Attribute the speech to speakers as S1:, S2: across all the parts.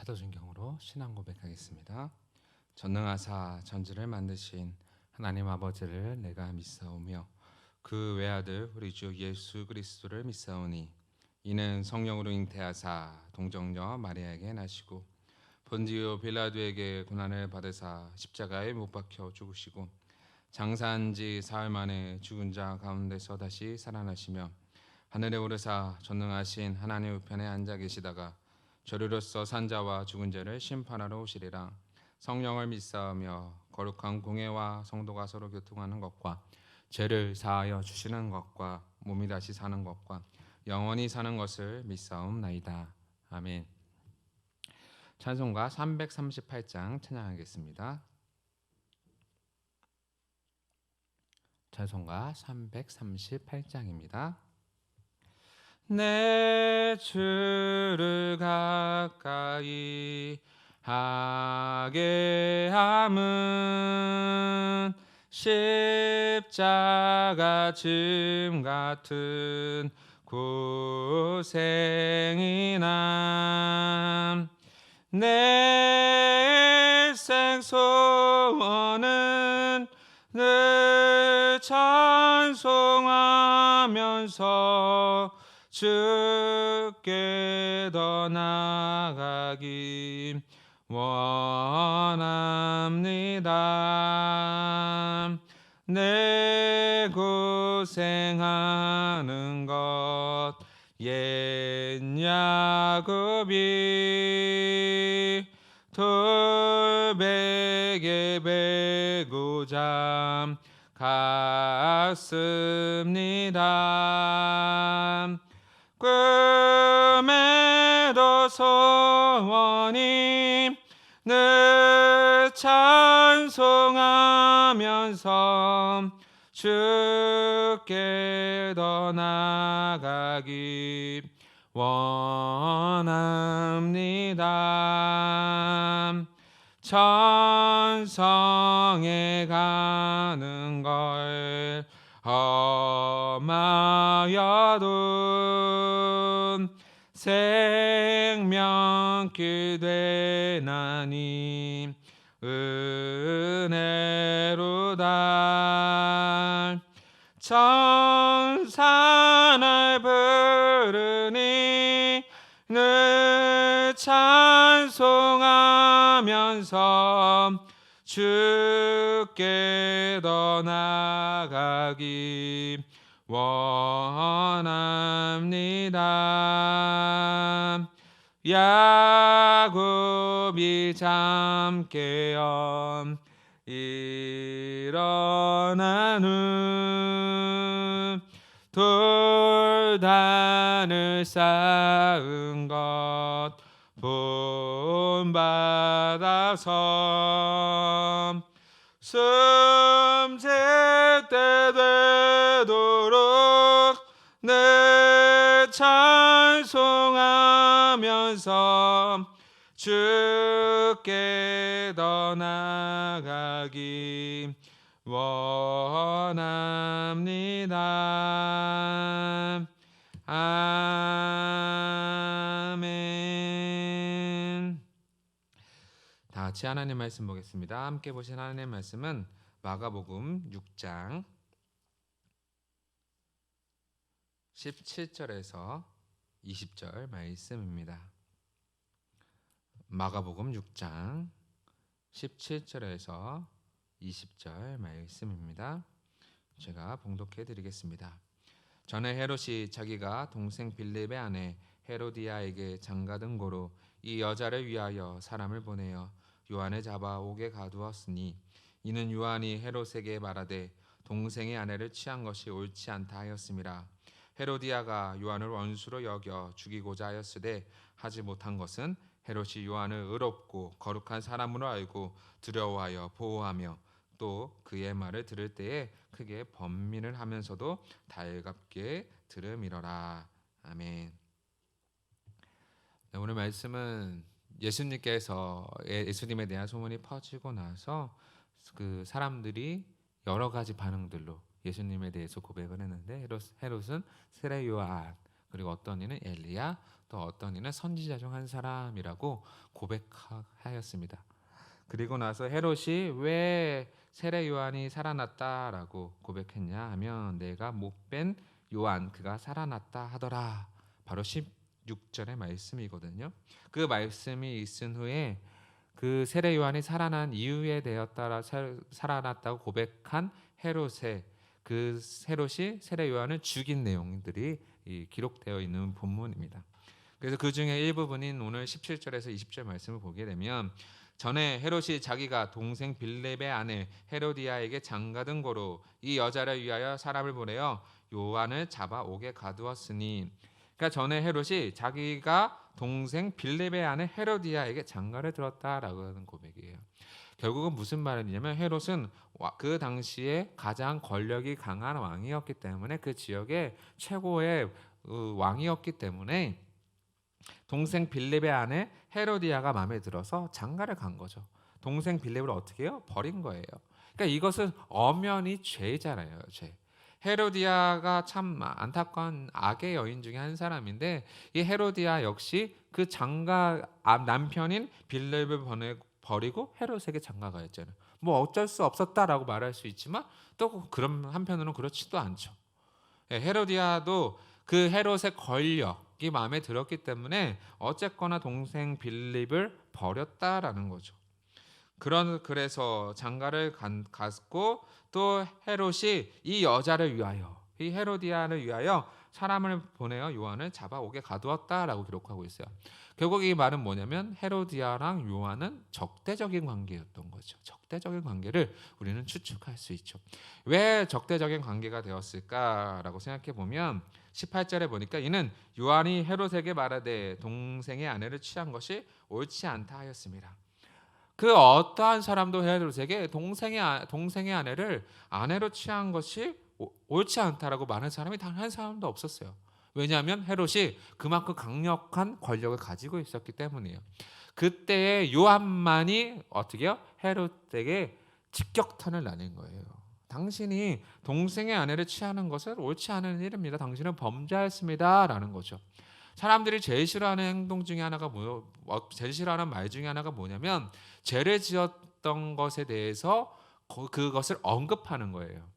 S1: 사도신경으로 신앙 고백하겠습니다. 전능하사 전지를 만드신 하나님 아버지를 내가 믿사오며 그 외아들 우리 주 예수 그리스도를 믿사오니 이는 성령으로 잉태하사 동정녀 마리아에게 나시고 본디오 빌라도에게 고난을 받으사 십자가에 못 박혀 죽으시고 장사한 지 사흘 만에 죽은 자 가운데서 다시 살아나시며 하늘에 오르사 전능하신 하나님 우편에 앉아 계시다가 저리로서 산자와 죽은 자를 심판하러 오시리라. 성령을 믿사오며 거룩한 공회와 성도가 서로 교통하는 것과 죄를 사하여 주시는 것과 몸이 다시 사는 것과 영원히 사는 것을 믿사옵나이다. 아멘. 찬송가 338장 찬양하겠습니다. 찬송가 338장입니다. 내 주를 가까이 하게 함은 십자가 짐 같은 고생이나 내 일생 소원은 늘 찬송하면서 주께 더 나아가기 원합니다. 내 고생하는 것 옛 야곱이 돌베개 베고자 갔습니다. 꿈에도 소원이 늘 찬송하면서 주께 더 나아가기 원합니다. 천성에 가는 걸 험하여도 생명길 되나니 은혜로다. 천사 날 부르니 늘 찬송하면서 주께 더 나아가기 원합니다. 야곱이 잠 깨어 일어난 후 돌단을 쌓은 것 본받아서 숨질 때 되도록 늘 찬송하면서 주께 더 나아가기 원합니다. 아멘. 다 같이 하나님 말씀 보겠습니다. 함께 보신 하나님 말씀은 마가복음 6장 17절에서 20절 말씀입니다. 마가복음 6장 17절에서 20절 말씀입니다. 제가 봉독해 드리겠습니다. 전에 헤롯이 자기가 동생 빌립의 아내 헤로디아에게 장가든 고로 이 여자를 위하여 사람을 보내어 요한을 잡아 옥에 가두었으니 이는 요한이 헤롯에게 말하되 동생의 아내를 취한 것이 옳지 않다 하였음이라. 헤로디아가 요한을 원수로 여겨 죽이고자 하였으되 하지 못한 것은 헤롯이 요한을 의롭고 거룩한 사람으로 알고 두려워하여 보호하며 또 그의 말을 들을 때에 크게 번민을 하면서도 달갑게 들음이러라. 아멘. 네, 오늘 말씀은 예수님에 대한 소문이 퍼지고 나서 그 사람들이 여러 가지 반응들로 예수님에 대해서 고백을 했는데 헤롯은 세례 요한, 그리고 어떤 이는 엘리야, 또 어떤 이는 선지자 중 한 사람이라고 고백하였습니다. 그리고 나서 헤롯이 왜 세례 요한이 살아났다라고 고백했냐 하면 내가 못 뺀 요한 그가 살아났다 하더라. 바로 16절의 말씀이거든요. 그 말씀이 있은 후에 그 세례 요한이 살아난 이유에 되었다라 살아났다고 고백한 헤롯의 그 헤롯이 세례 요한을 죽인 내용들이 기록되어 있는 본문입니다. 그래서 그 중에 일부분인 오늘 17절에서 20절 말씀을 보게 되면 전에 헤롯이 자기가 동생 빌립의 아내 헤로디아에게 장가든 고로 이 여자를 위하여 사람을 보내어 요한을 잡아 옥에 가두었으니, 그러니까 전에 헤롯이 자기가 동생 빌립의 아내 헤로디아에게 장가를 들었다라고 하는 고백이에요. 결국은 무슨 말이냐면 헤롯은 그 당시에 가장 권력이 강한 왕이었기 때문에 그 지역의 최고의 왕이었기 때문에 동생 빌립의 아내 헤로디아가 마음에 들어서 장가를 간 거죠. 동생 빌립을 어떻게 해요? 버린 거예요. 그러니까 이것은 엄연히 죄잖아요. 죄. 헤로디아가 참 안타까운 악의 여인 중에 한 사람인데 이 헤로디아 역시 그 장가 남편인 빌립을 버리고 헤롯에게 장가가 했잖아요. 뭐 어쩔 수 없었다라고 말할 수 있지만 또 그런 한편으로는 그렇지도 않죠. 헤로디아도 그 헤롯의 권력이 마음에 들었기 때문에 어쨌거나 동생 빌립을 버렸다라는 거죠. 그래서 장가를 갔고 또 헤롯이 이 여자를 위하여 이 헤로디아를 위하여 사람을 보내어 요한을 잡아 옥에 가두었다라고 기록하고 있어요. 결국 이 말은 뭐냐면 헤로디아랑 요한은 적대적인 관계였던 거죠. 적대적인 관계를 우리는 추측할 수 있죠. 왜 적대적인 관계가 되었을까라고 생각해 보면 18절에 보니까 이는 요한이 헤롯에게 말하되 동생의 아내를 취한 것이 옳지 않다 하였습니다. 그 어떠한 사람도 헤롯에게 동생의 아내를 아내로 취한 것이 옳지 않다라고 말하는 사람이 단 한 사람도 없었어요. 왜냐하면 헤롯이 그만큼 강력한 권력을 가지고 있었기 때문이에요. 그때의 요한만이 어떻게요? 헤롯에게 직격탄을 날린 거예요. 당신이 동생의 아내를 취하는 것은 옳지 않은 일입니다. 당신은 범죄했습니다라는 거죠. 사람들이 제일 싫어하는 행동 중에 하나가 제일 싫어하는 말 중에 하나가 뭐냐면 죄를 지었던 것에 대해서 그것을 언급하는 거예요.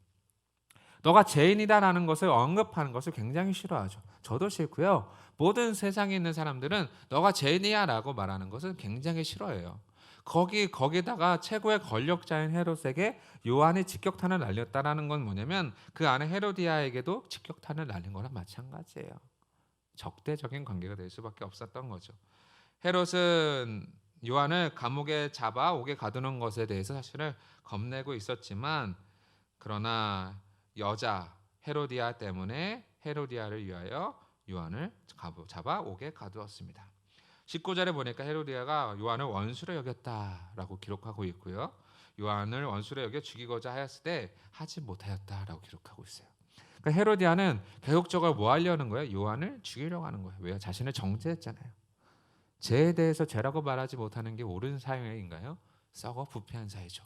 S1: 너가 죄인이다라는 것을 언급하는 것을 굉장히 싫어하죠. 저도 싫고요. 모든 세상에 있는 사람들은 너가 죄인이야라고 말하는 것을 굉장히 싫어해요. 거기다가 최고의 권력자인 헤롯에게 요한이 직격탄을 날렸다라는 건 뭐냐면 그 안에 헤로디아에게도 직격탄을 날린 거랑 마찬가지예요. 적대적인 관계가 될 수밖에 없었던 거죠. 헤롯은 요한을 감옥에 잡아 옥에 가두는 것에 대해서 사실은 겁내고 있었지만 그러나 여자 헤로디아 때문에 헤로디아를 위하여 요한을 잡아 옥에 가두었습니다. 19절에 보니까 헤로디아가 요한을 원수로 여겼다라고 기록하고 있고요. 요한을 원수로 여겨 죽이고자 하였을 때 하지 못하였다라고 기록하고 있어요. 그러니까 헤로디아는 계속적으로 뭐 하려는 거예요? 요한을 죽이려고 하는 거예요. 왜요? 자신을 정죄했잖아요. 죄에 대해서 죄라고 말하지 못하는 게 옳은 사회인가요? 썩어 부패한 사회죠.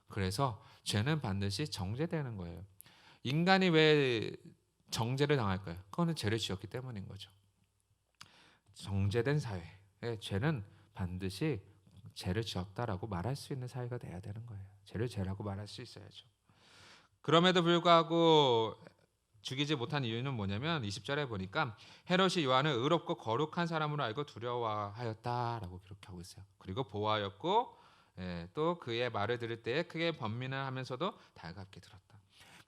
S1: 그래서 죄는 반드시 정죄되는 거예요. 인간이 왜 정죄를 당할까요? 그거는 죄를 지었기 때문인 거죠. 정죄된 사회에 죄는 반드시 죄를 지었다라고 말할 수 있는 사회가 돼야 되는 거예요. 죄를 죄라고 말할 수 있어야죠. 그럼에도 불구하고 죽이지 못한 이유는 뭐냐면 20절에 보니까 헤롯이 요한을 의롭고 거룩한 사람으로 알고 두려워하였다라고 기록하고 있어요. 그리고 보호하였고 또 그의 말을 들을 때에 크게 번민을 하면서도 달갑게 들었다.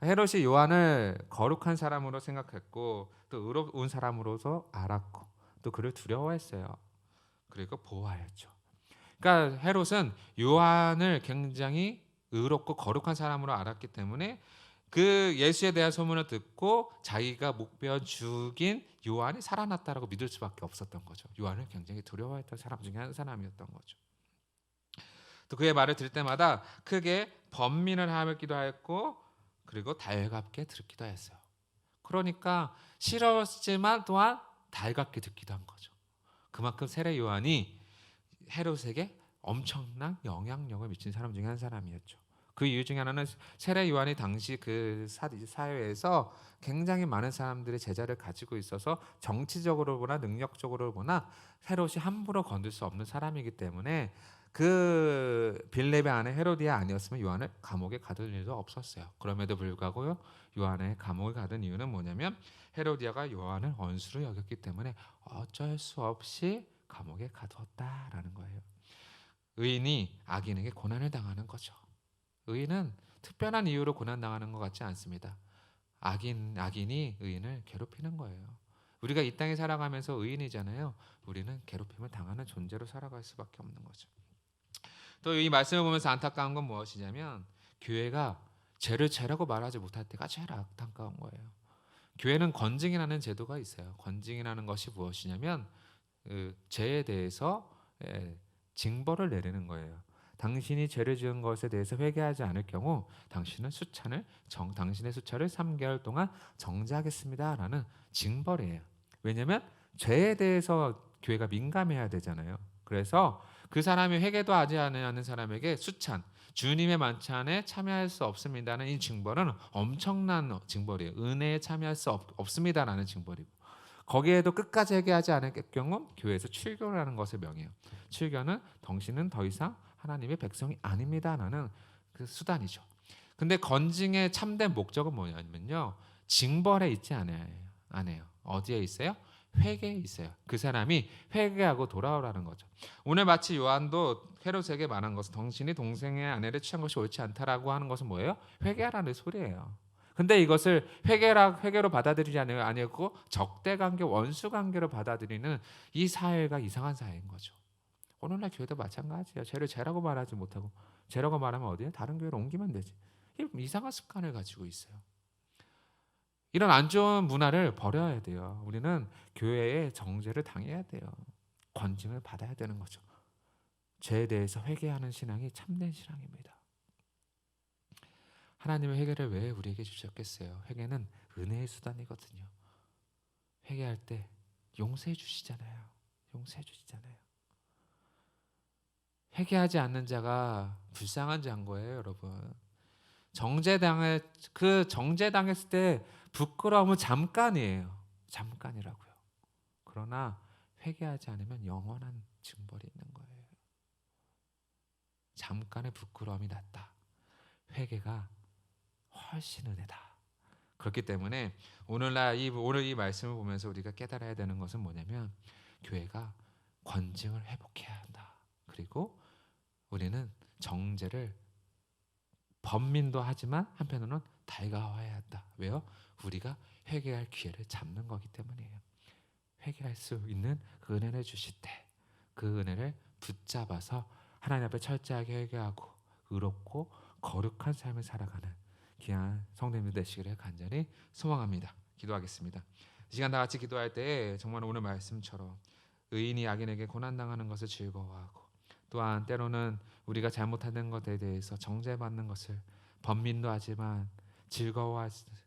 S1: 헤롯이 요한을 거룩한 사람으로 생각했고 또 의로운 사람으로서 알았고 또 그를 두려워했어요. 그리고 보호하였죠. 그러니까 헤롯은 요한을 굉장히 의롭고 거룩한 사람으로 알았기 때문에 그 예수에 대한 소문을 듣고 자기가 목베어 죽인 요한이 살아났다라고 믿을 수밖에 없었던 거죠. 요한을 굉장히 두려워했던 사람 중에 한 사람이었던 거죠. 또 그의 말을 들을 때마다 크게 번민을 하기도 하였고 그리고 달갑게 듣기도 했어요. 그러니까 싫었지만 또한 달갑게 듣기도 한 거죠. 그만큼 세례 요한이 헤롯에게 엄청난 영향력을 미친 사람 중에 한 사람이었죠.
S2: 그 이유 중에 하나는 세례 요한이 당시 그 사회에서 굉장히 많은 사람들의 제자를 가지고 있어서 정치적으로 보나 능력적으로 보나 헤롯이 함부로 건들 수 없는 사람이기 때문에 그 빌립의 아내 헤로디아 아니었으면 요한을 감옥에 가둘 일도 없었어요. 그럼에도 불구하고 요한을 감옥에 가둔 이유는 뭐냐면 헤로디아가 요한을 원수로 여겼기 때문에 어쩔 수 없이 감옥에 가두었다라는 거예요. 의인이 악인에게 고난을 당하는 거죠. 의인은 특별한 이유로 고난당하는 것 같지 않습니다. 악인이 의인을 괴롭히는 거예요. 우리가 이 땅에 살아가면서 의인이잖아요. 우리는 괴롭힘을 당하는 존재로 살아갈 수밖에 없는 거죠. 또 이 말씀을 보면서 안타까운 건 무엇이냐면 교회가 죄를 죄라고 말하지 못할 때가 제일 안타까운 거예요. 교회는 건징이라는 제도가 있어요. 건징이라는 것이 무엇이냐면 그 죄에 대해서 징벌을 내리는 거예요. 당신이 죄를 지은 것에 대해서 회개하지 않을 경우 당신의 수차를 3개월 동안 정죄하겠습니다라는 징벌이에요. 왜냐하면 죄에 대해서 교회가 민감해야 되잖아요. 그래서 그 사람이 회개도 하지 않는 사람에게 수찬, 주님의 만찬에 참여할 수 없습니다는 이 징벌은 엄청난 징벌이에요. 은혜에 참여할 수 없습니다라는 징벌이고, 거기에도 끝까지 회개하지 않을 경우 교회에서 출교라는 것을 명해요. 출교는 당신은 더 이상 하나님의 백성이 아닙니다라는 그 수단이죠. 근데 건징의 참된 목적은 뭐냐면요, 징벌에 있지 않아요. 어디에 있어요? 회개에 있어요. 그 사람이 회개하고 돌아오라는 거죠. 오늘 마치 요한도 헤롯에게 말한 것은 당신이 동생의 아내를 취한 것이 옳지 않다라고 하는 것은 뭐예요? 회개하라는 소리예요. 근데 이것을 회개로 받아들이지 아니고 적대 관계, 원수 관계로 받아들이는 이 사회가 이상한 사회인 거죠. 오늘날 교회도 마찬가지예요. 죄를 죄라고 말하지 못하고, 죄라고 말하면 어디에? 다른 교회로 옮기면 되지. 이상한 습관을 가지고 있어요. 이런 안 좋은 문화를 버려야 돼요. 우리는 교회에 정죄를 당해야 돼요. 권징을 받아야 되는 거죠. 죄에 대해서 회개하는 신앙이 참된 신앙입니다. 하나님의 회개를 왜 우리에게 주셨겠어요? 회개는 은혜의 수단이거든요. 회개할 때 용서해 주시잖아요. 용서해 주시잖아요. 회개하지 않는 자가 불쌍한 자인 거예요, 여러분. 정죄당했을 때 부끄러움은 잠깐이에요. 잠깐이라고요. 그러나 회개하지 않으면 영원한 징벌이 있는 거예요. 잠깐의 부끄러움이 낫다. 회개가 훨씬 은혜다. 그렇기 때문에 오늘 이 말씀을 보면서 우리가 깨달아야 되는 것은 뭐냐면 교회가 권징을 회복해야 한다. 그리고 우리는 정죄를 범민도 하지만 한편으로는 달가워해야 한다. 왜요? 우리가 회개할 기회를 잡는 거기 때문이에요. 회개할 수 있는 그 은혜를 주실 때 그 은혜를 붙잡아서 하나님 앞에 철저하게 회개하고 의롭고 거룩한 삶을 살아가는 귀한 성도님들 되시기를 간절히 소망합니다. 기도하겠습니다. 이 시간 다 같이 기도할 때 정말 오늘 말씀처럼 의인이 악인에게 고난당하는 것을 즐거워하고, 또한 때로는 우리가 잘못하는 것에 대해서 정죄받는 것을 번민도 하지만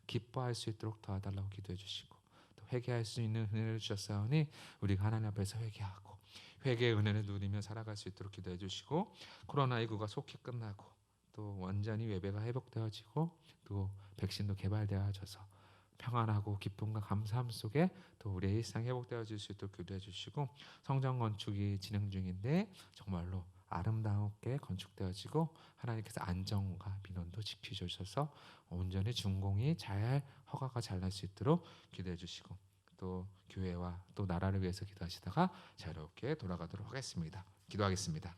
S2: 기뻐할 수 있도록 도와달라고 기도해 주시고, 또 회개할 수 있는 은혜를 주셨사오니 우리가 하나님 앞에서 회개하고 회개의 은혜를 누리며 살아갈 수 있도록 기도해 주시고, 코로나19가 속히 끝나고 또 완전히 예배가 회복되어지고 또 백신도 개발되어져서 평안하고 기쁨과 감사함 속에 또 우리의 일상 회복되어질 수 있도록 기도해 주시고, 성전 건축이 진행 중인데 정말로 아름답게 건축되어지고 하나님께서 안정과 민원도 지켜주셔서 온전히 준공이 잘 허가가 잘 날 수 있도록 기도해 주시고, 또 교회와 또 나라를 위해서 기도하시다가 자유롭게 돌아가도록 하겠습니다. 기도하겠습니다.